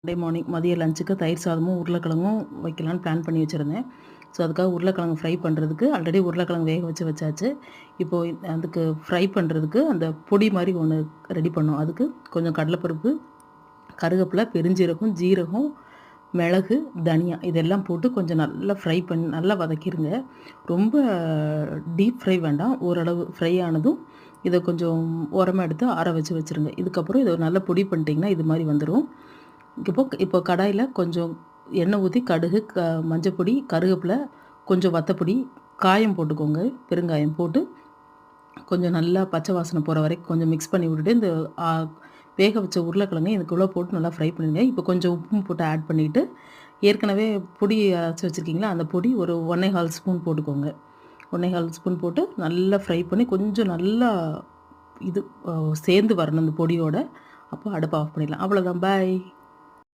Monday morning மதிய லஞ்சுக்கு தயிர் சாதமும் உருளைக்கிழங்கும் வைக்கலான்னு பிளான் பண்ணி வச்சுருந்தேன். ஸோ அதுக்காக உருளைக்கிழங்கு ஃப்ரை பண்ணுறதுக்கு ஆல்ரெடி உருளைக்கிழங்கு வேக வச்சாச்சு. இப்போது அதுக்கு ஃப்ரை பண்ணுறதுக்கு அந்த பொடி மாதிரி ஒன்று ரெடி பண்ணோம். அதுக்கு கொஞ்சம் கடலைப்பருப்பு, கருவேப்பிலை, பெருஞ்சீரகம், ஜீரகம், மிளகு, தனியா இதெல்லாம் போட்டு கொஞ்சம் நல்லா ஃப்ரை பண்ணி நல்லா வதக்கிடுங்க. ரொம்ப டீப் ஃப்ரை வேண்டாம். ஓரளவு ஃப்ரை ஆனதும் இதை கொஞ்சம் ஓரமாக எடுத்து ஆற வச்சுருங்க. இதுக்கப்புறம் இதை நல்லா பொடி பண்ணிட்டிங்கன்னா இது மாதிரி வந்துடும். இப்போ கடாயில் கொஞ்சம் எண்ணெய் ஊற்றி கடுகு, மஞ்சப்பொடி, கருவேப்பிலை, கொஞ்சம் வத்தப்பொடி, காயம் போட்டுக்கோங்க, பெருங்காயம் போட்டு கொஞ்சம் நல்லா பச்சை வாசனை போகிற வரைக்கும் கொஞ்சம் மிக்ஸ் பண்ணி விட்டுட்டு இந்த வேக வச்ச உருளைக்கிழங்கு இதுக்குள்ளே போட்டு நல்லா ஃப்ரை பண்ணிடுங்க. இப்போ கொஞ்சம் உப்பும் போட்டு ஆட் பண்ணிவிட்டு ஏற்கனவே பொடி அரைச்சி வச்சுருக்கீங்களா அந்த பொடி ஒரு 1 1/2 ஸ்பூன் போட்டுக்கோங்க. 1 1/2 ஸ்பூன் போட்டு நல்லா ஃப்ரை பண்ணி கொஞ்சம் நல்லா இது சேர்ந்து வரணும் அந்த பொடியோட. அப்போ அடுப்பை ஆஃப் பண்ணிடலாம். அவ்வளோதான். பாய்.